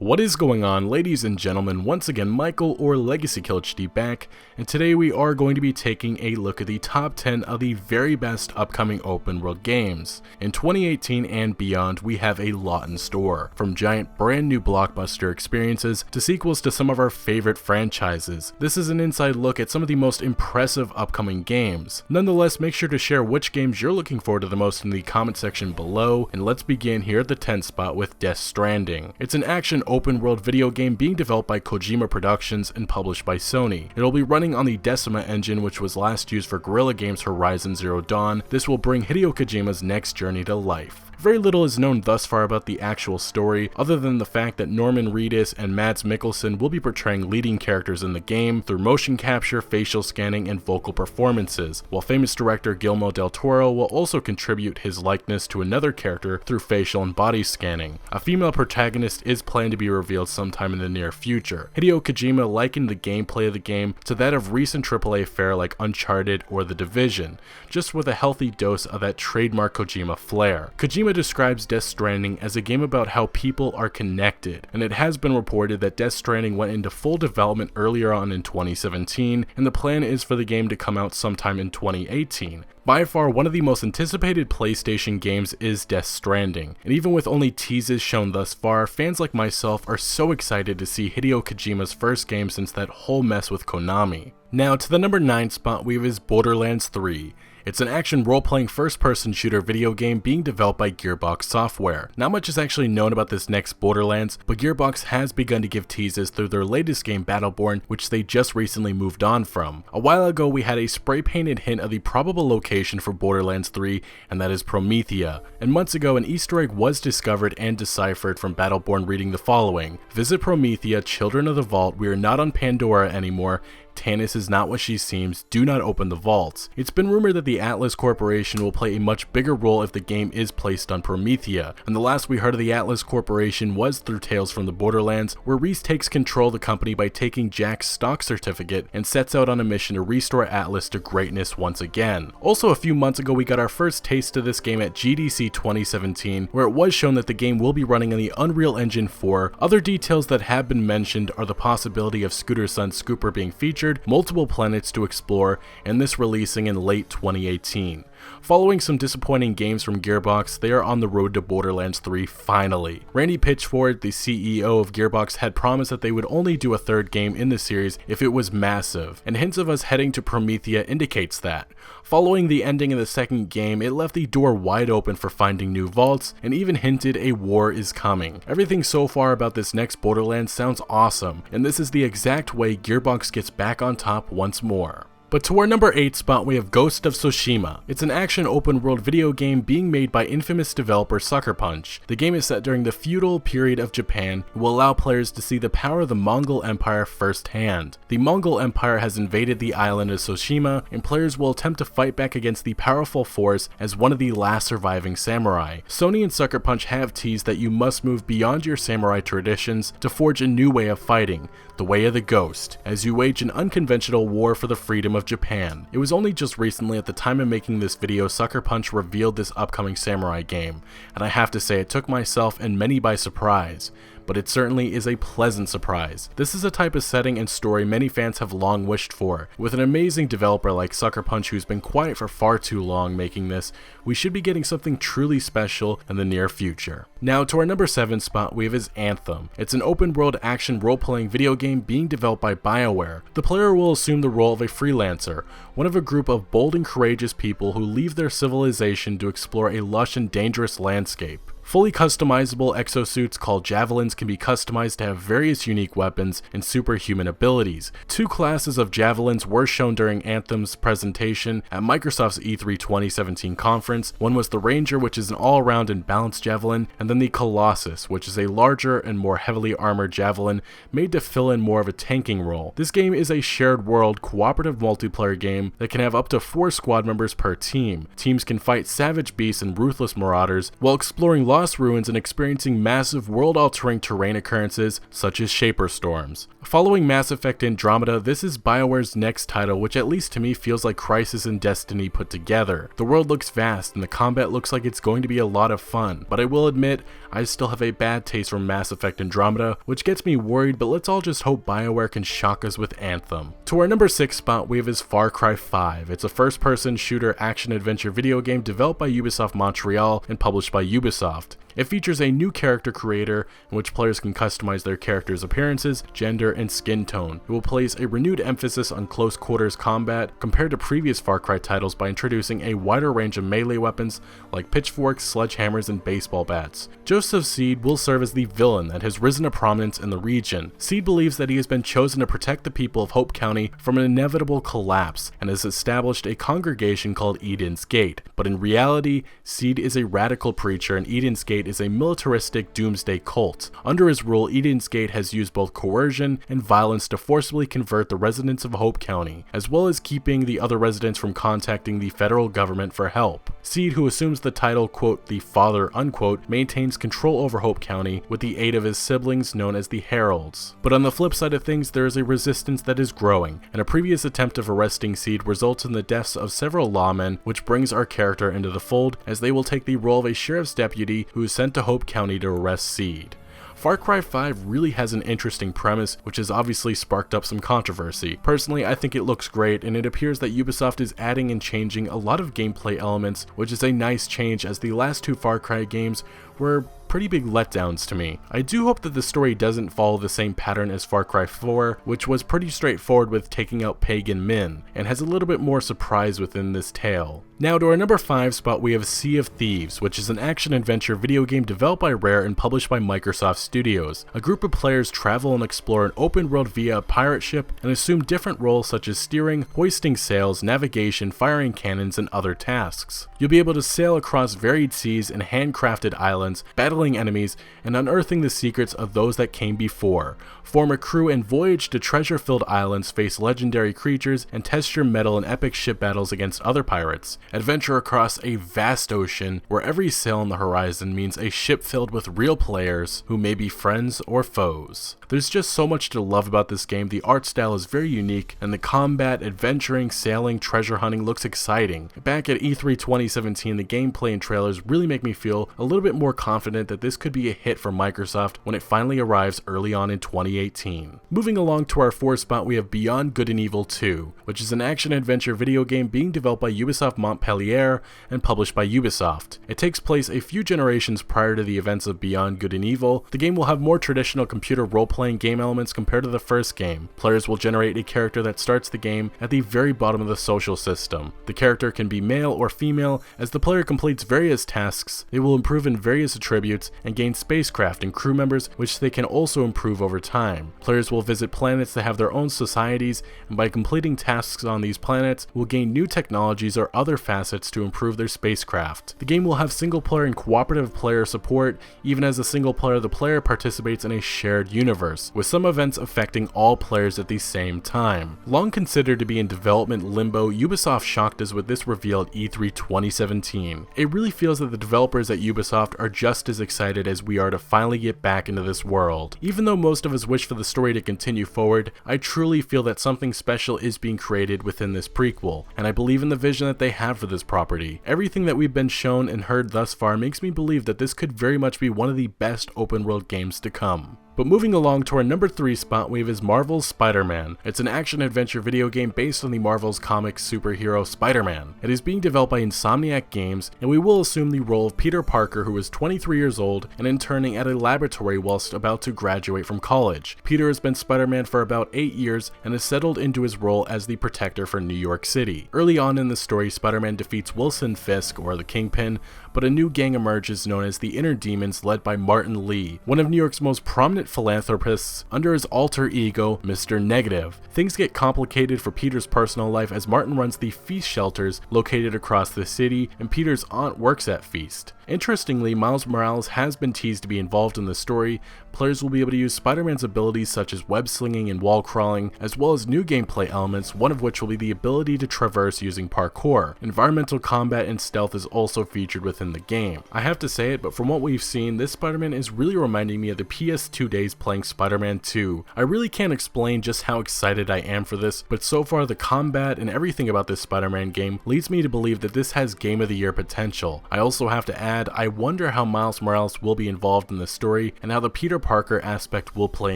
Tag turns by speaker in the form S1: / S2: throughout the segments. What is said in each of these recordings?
S1: What is going on, ladies and gentlemen? Once again, Michael or Legacy Kill HD back, and today we are going to be taking a look at the top 10 of the very best upcoming open world games. In 2018 and beyond, we have a lot in store, from giant brand new blockbuster experiences to sequels to some of our favorite franchises. This is an inside look at some of the most impressive upcoming games. Nonetheless, make sure to share which games you're looking forward to the most in the comment section below, and let's begin here at the 10th spot with Death Stranding. It's an action open world video game being developed by Kojima Productions and published by Sony. It'll be running on the Decima engine, which was last used for Guerrilla Games' Horizon Zero Dawn. This will bring Hideo Kojima's next journey to life. Very little is known thus far about the actual story, other than the fact that Norman Reedus and Mads Mikkelsen will be portraying leading characters in the game through motion capture, facial scanning, and vocal performances, while famous director Guillermo del Toro will also contribute his likeness to another character through facial and body scanning. A female protagonist is planned to be revealed sometime in the near future. Hideo Kojima likened the gameplay of the game to that of recent AAA fare like Uncharted or The Division, just with a healthy dose of that trademark Kojima flair. Kojima describes Death Stranding as a game about how people are connected, and it has been reported that Death Stranding went into full development earlier on in 2017, and the plan is for the game to come out sometime in 2018. By far, one of the most anticipated PlayStation games is Death Stranding, and even with only teases shown thus far, fans like myself are so excited to see Hideo Kojima's first game since that whole mess with Konami. Now to the number 9 spot we have is Borderlands III. It's an action role-playing first-person shooter video game being developed by Gearbox Software. Not much is actually known about this next Borderlands, but Gearbox has begun to give teases through their latest game Battleborn, which they just recently moved on from. A while ago we had a spray-painted hint of the probable location for Borderlands 3, and that is Promethea. And months ago an Easter egg was discovered and deciphered from Battleborn reading the following: "Visit Promethea, children of the vault, we are not on Pandora anymore. Tannis is not what she seems, do not open the vaults." It's been rumored that the Atlas Corporation will play a much bigger role if the game is placed on Promethea, and the last we heard of the Atlas Corporation was through Tales from the Borderlands, where Reese takes control of the company by taking Jack's stock certificate and sets out on a mission to restore Atlas to greatness once again. Also, a few months ago we got our first taste of this game at GDC 2017, where it was shown that the game will be running on the Unreal Engine 4. Other details that have been mentioned are the possibility of Scooter's son Scooper being featured, multiple planets to explore, and this releasing in late 2018. Following some disappointing games from Gearbox, they are on the road to Borderlands 3 finally. Randy Pitchford, the CEO of Gearbox, had promised that they would only do a third game in the series if it was massive, and hints of us heading to Promethea indicates that. Following the ending of the second game, it left the door wide open for finding new vaults, and even hinted a war is coming. Everything so far about this next Borderlands sounds awesome, and this is the exact way Gearbox gets back on top once more. But to our number 8 spot we have Ghost of Tsushima. It's an action open world video game being made by infamous developer Sucker Punch. The game is set during the feudal period of Japan and will allow players to see the power of the Mongol Empire firsthand. The Mongol Empire has invaded the island of Tsushima, and players will attempt to fight back against the powerful force as one of the last surviving samurai. Sony and Sucker Punch have teased that you must move beyond your samurai traditions to forge a new way of fighting, the way of the ghost, as you wage an unconventional war for the freedom of Japan. It was only just recently, at the time of making this video, Sucker Punch revealed this upcoming samurai game, and I have to say it took myself and many by surprise. But it certainly is a pleasant surprise. This is a type of setting and story many fans have long wished for. With an amazing developer like Sucker Punch who's been quiet for far too long making this, we should be getting something truly special in the near future. Now to our number 7 spot we have is Anthem. It's an open world action role-playing video game being developed by BioWare. The player will assume the role of a freelancer, one of a group of bold and courageous people who leave their civilization to explore a lush and dangerous landscape. Fully customizable exosuits called Javelins can be customized to have various unique weapons and superhuman abilities. 2 classes of Javelins were shown during Anthem's presentation at Microsoft's E3 2017 conference. One was the Ranger, which is an all-around and balanced Javelin, and then the Colossus, which is a larger and more heavily armored Javelin made to fill in more of a tanking role. This game is a shared world cooperative multiplayer game that can have up to 4 squad members per team. Teams can fight savage beasts and ruthless marauders while exploring lost ruins and experiencing massive world-altering terrain occurrences such as Shaper Storms. Following Mass Effect Andromeda, this is BioWare's next title, which at least to me feels like Crysis and Destiny put together. The world looks vast and the combat looks like it's going to be a lot of fun, but I will admit, I still have a bad taste from Mass Effect Andromeda, which gets me worried, but let's all just hope BioWare can shock us with Anthem. To our number 6 spot, we have is Far Cry 5. It's a first-person shooter action-adventure video game developed by Ubisoft Montreal and published by Ubisoft. It features a new character creator in which players can customize their character's appearances, gender, and skin tone. It will place a renewed emphasis on close quarters combat compared to previous Far Cry titles by introducing a wider range of melee weapons like pitchforks, sledgehammers, and baseball bats. Joseph Seed will serve as the villain that has risen to prominence in the region. Seed believes that he has been chosen to protect the people of Hope County from an inevitable collapse and has established a congregation called Eden's Gate. But in reality, Seed is a radical preacher and Eden's Gate is a militaristic doomsday cult. Under his rule, Eden's Gate has used both coercion and violence to forcibly convert the residents of Hope County, as well as keeping the other residents from contacting the federal government for help. Seed, who assumes the title, quote, the father, unquote, maintains control over Hope County with the aid of his siblings known as the Heralds. But on the flip side of things, there is a resistance that is growing, and a previous attempt of arresting Seed results in the deaths of several lawmen, which brings our character into the fold as they will take the role of a sheriff's deputy who is sent to Hope County to arrest Seed. Far Cry 5 really has an interesting premise, which has obviously sparked up some controversy. Personally, I think it looks great, and it appears that Ubisoft is adding and changing a lot of gameplay elements, which is a nice change as the last two Far Cry games were pretty big letdowns to me. I do hope that the story doesn't follow the same pattern as Far Cry 4, which was pretty straightforward with taking out Pagan Min, and has a little bit more surprise within this tale. Now to our number 5 spot, we have Sea of Thieves, which is an action-adventure video game developed by Rare and published by Microsoft Studios. A group of players travel and explore an open world via a pirate ship and assume different roles such as steering, hoisting sails, navigation, firing cannons, and other tasks. You'll be able to sail across varied seas and handcrafted islands, battling enemies, and unearthing the secrets of those that came before. Form a crew and voyage to treasure-filled islands, face legendary creatures, and test your mettle in epic ship battles against other pirates. Adventure across a vast ocean where every sail on the horizon means a ship filled with real players who may be friends or foes. There's just so much to love about this game. The art style is very unique, and the combat, adventuring, sailing, treasure hunting looks exciting. Back at E3 2017, the gameplay and trailers really make me feel a little bit more confident that this could be a hit for Microsoft when it finally arrives early on in 2018. Moving along to our 4th spot, we have Beyond Good and Evil 2, which is an action-adventure video game being developed by Ubisoft Montpellier and published by Ubisoft. It takes place a few generations prior to the events of Beyond Good and Evil. The game will have more traditional computer role-playing game elements compared to the first game. Players will generate a character that starts the game at the very bottom of the social system. The character can be male or female. As the player completes various tasks, they will improve in various attributes and gain spacecraft and crew members, which they can also improve over time. Players will visit planets that have their own societies, and by completing tasks on these planets, will gain new technologies or other facets to improve their spacecraft. The game will have single player and cooperative player support. Even as a single player, the player participates in a shared universe, with some events affecting all players at the same time. Long considered to be in development limbo, Ubisoft shocked us with this reveal at E3 2017. It really feels that the developers at Ubisoft are just as excited as we are to finally get back into this world. Even though most of us wish for the story to continue forward, I truly feel that something special is being created within this prequel, and I believe in the vision that they have for this property. Everything that we've been shown and heard thus far makes me believe that this could very much be one of the best open world games to come. But moving along to our number 3 spot, we have is Marvel's SpiderMan. It's an action-adventure video game based on the Marvel's comic superhero SpiderMan. It is being developed by Insomniac Games, and we will assume the role of Peter Parker, who is 23 years old and interning at a laboratory whilst about to graduate from college. Peter has been Spider-Man for about 8 years and has settled into his role as the protector for New York City. Early on in the story, Spider-Man defeats Wilson Fisk, or the Kingpin, but a new gang emerges known as the Inner Demons, led by Martin Lee, one of New York's most prominent philanthropists, under his alter ego, Mr. Negative. Things get complicated for Peter's personal life as Martin runs the Feast shelters located across the city, and Peter's aunt works at Feast. Interestingly, Miles Morales has been teased to be involved in the story, players will be able to use Spider-Man's abilities such as web slinging and wall crawling, as well as new gameplay elements, one of which will be the ability to traverse using parkour. Environmental combat and stealth is also featured within the game. I have to say it, but from what we've seen, this Spider-Man is really reminding me of the PS2 days playing Spider-Man 2. I really can't explain just how excited I am for this, but so far the combat and everything about this Spider-Man game leads me to believe that this has Game of the Year potential. I also have to add, I wonder how Miles Morales will be involved in the story and how the Peter Parker aspect will play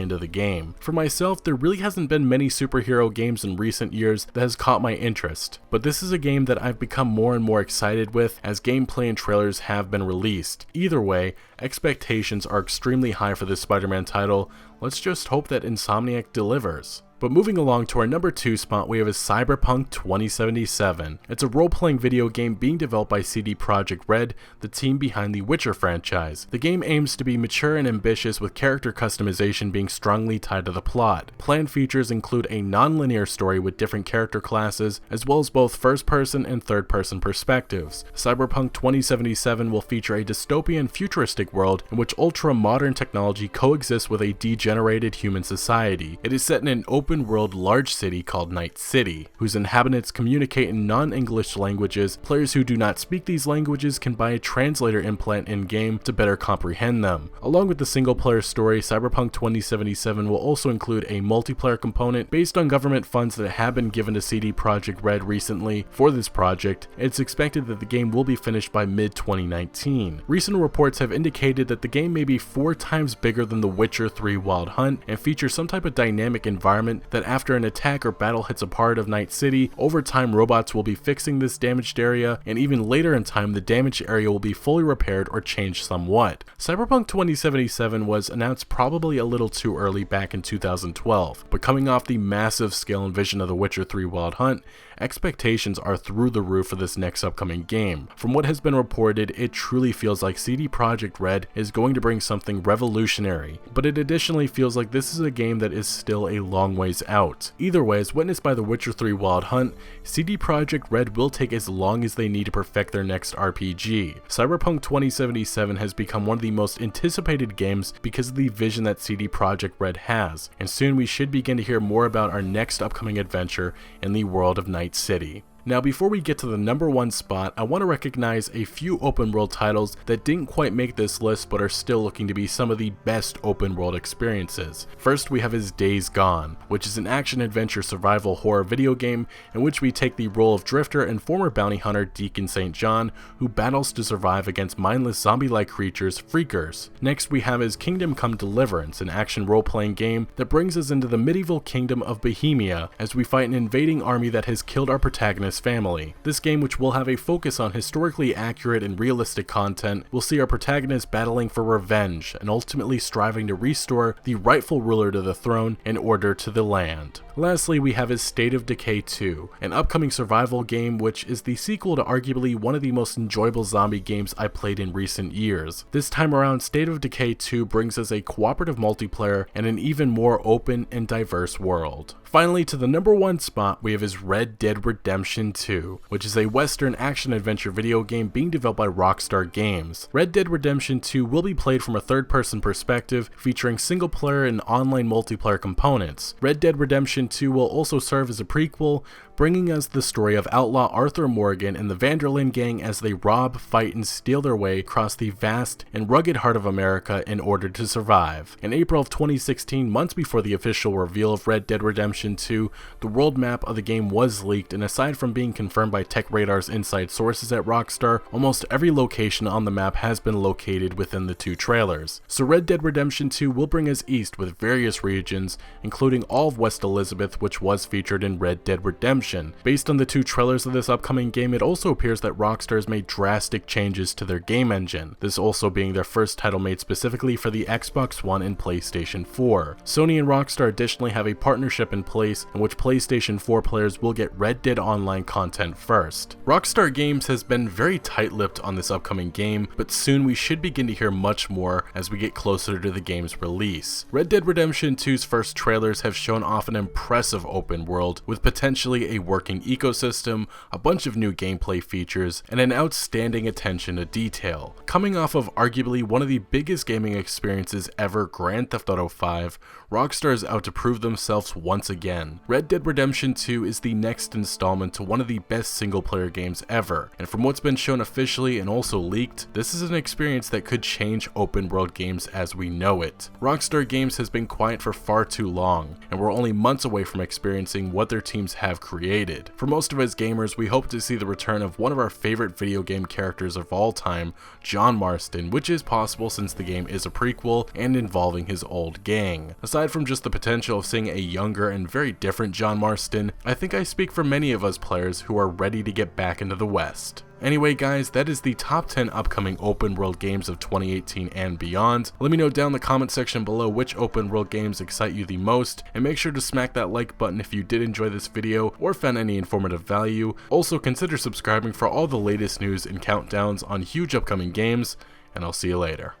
S1: into the game. For myself, there really hasn't been many superhero games in recent years that has caught my interest, but this is a game that I've become more and more excited with as gameplay and trailers have been released. Either way, expectations are extremely high for this Spider-Man title. Let's just hope that Insomniac delivers. But moving along to our number 2 spot, we have Cyberpunk 2077. It's a role-playing video game being developed by CD Projekt Red, the team behind the Witcher franchise. The game aims to be mature and ambitious, with character customization being strongly tied to the plot. Planned features include a non-linear story with different character classes, as well as both first-person and third-person perspectives. Cyberpunk 2077 will feature a dystopian futuristic world in which ultra-modern technology coexists with a degenerated human society. It is set in an open-world large city called Night City, whose inhabitants communicate in non-English languages. Players who do not speak these languages can buy a translator implant in-game to better comprehend them. Along with the single-player story, Cyberpunk 2077 will also include a multiplayer component based on government funds that have been given to CD Projekt Red recently for this project. It's expected that the game will be finished by mid-2019. Recent reports have indicated that the game may be 4 times bigger than The Witcher 3 Wild Hunt and features some type of dynamic environment that after an attack or battle hits a part of Night City, over time robots will be fixing this damaged area, and even later in time the damaged area will be fully repaired or changed somewhat. Cyberpunk 2077 was announced probably a little too early back in 2012, but coming off the massive scale and vision of The Witcher 3 Wild Hunt, expectations are through the roof for this next upcoming game. From what has been reported, it truly feels like CD Projekt Red is going to bring something revolutionary, but it additionally feels like this is a game that is still a long ways out. Either way, as witnessed by The Witcher 3 Wild Hunt, CD Projekt Red will take as long as they need to perfect their next RPG. Cyberpunk 2077 has become one of the most anticipated games because of the vision that CD Projekt Red has, and soon we should begin to hear more about our next upcoming adventure in the world of Night City. Now, before we get to the number 1 spot, I want to recognize a few open world titles that didn't quite make this list but are still looking to be some of the best open world experiences. First, we have Days Gone, which is an action-adventure survival horror video game in which we take the role of Drifter and former bounty hunter Deacon St. John, who battles to survive against mindless zombie-like creatures, Freakers. Next, we have Kingdom Come Deliverance, an action role-playing game that brings us into the medieval kingdom of Bohemia as we fight an invading army that has killed our protagonist family. This game, which will have a focus on historically accurate and realistic content, will see our protagonist battling for revenge and ultimately striving to restore the rightful ruler to the throne and order to the land. Lastly, we have State of Decay 2, an upcoming survival game which is the sequel to arguably one of the most enjoyable zombie games I played in recent years. This time around, State of Decay 2 brings us a cooperative multiplayer and an even more open and diverse world. Finally, to the number 1 spot, we have Red Dead Redemption 2, which is a Western action-adventure video game being developed by Rockstar Games. Red Dead Redemption 2 will be played from a third-person perspective, featuring single-player and online multiplayer components. Red Dead Redemption 2 will also serve as a prequel, bringing us the story of outlaw Arthur Morgan and the Vanderlyn gang as they rob, fight, and steal their way across the vast and rugged heart of America in order to survive. In April of 2016, months before the official reveal of Red Dead Redemption 2, the world map of the game was leaked, and aside from being confirmed by TechRadar's inside sources at Rockstar, almost every location on the map has been located within the 2 trailers. So Red Dead Redemption 2 will bring us east with various regions, including all of West Elizabeth, which was featured in Red Dead Redemption. Based on the 2 trailers of this upcoming game, it also appears that Rockstar has made drastic changes to their game engine, this also being their first title made specifically for the Xbox One and PlayStation 4. Sony and Rockstar additionally have a partnership in place in which PlayStation 4 players will get Red Dead Online content first. Rockstar Games has been very tight-lipped on this upcoming game, but soon we should begin to hear much more as we get closer to the game's release. Red Dead Redemption 2's first trailers have shown off an impressive open world with potentially a a working ecosystem, a bunch of new gameplay features, and an outstanding attention to detail. Coming off of arguably one of the biggest gaming experiences ever, Grand Theft Auto V, Rockstar is out to prove themselves once again. Red Dead Redemption 2 is the next installment to one of the best single-player games ever, and from what's been shown officially and also leaked, this is an experience that could change open-world games as we know it. Rockstar Games has been quiet for far too long, and we're only months away from experiencing what their teams have created. For most of us gamers, we hope to see the return of one of our favorite video game characters of all time, John Marston, which is possible since the game is a prequel and involving his old gang. Aside from just the potential of seeing a younger and very different John Marston, I think I speak for many of us players who are ready to get back into the West. Anyway guys, that is the top 10 upcoming open world games of 2018 and beyond. Let me know down in the comment section below which open world games excite you the most, and make sure to smack that like button if you did enjoy this video or found any informative value. Also consider subscribing for all the latest news and countdowns on huge upcoming games, and I'll see you later.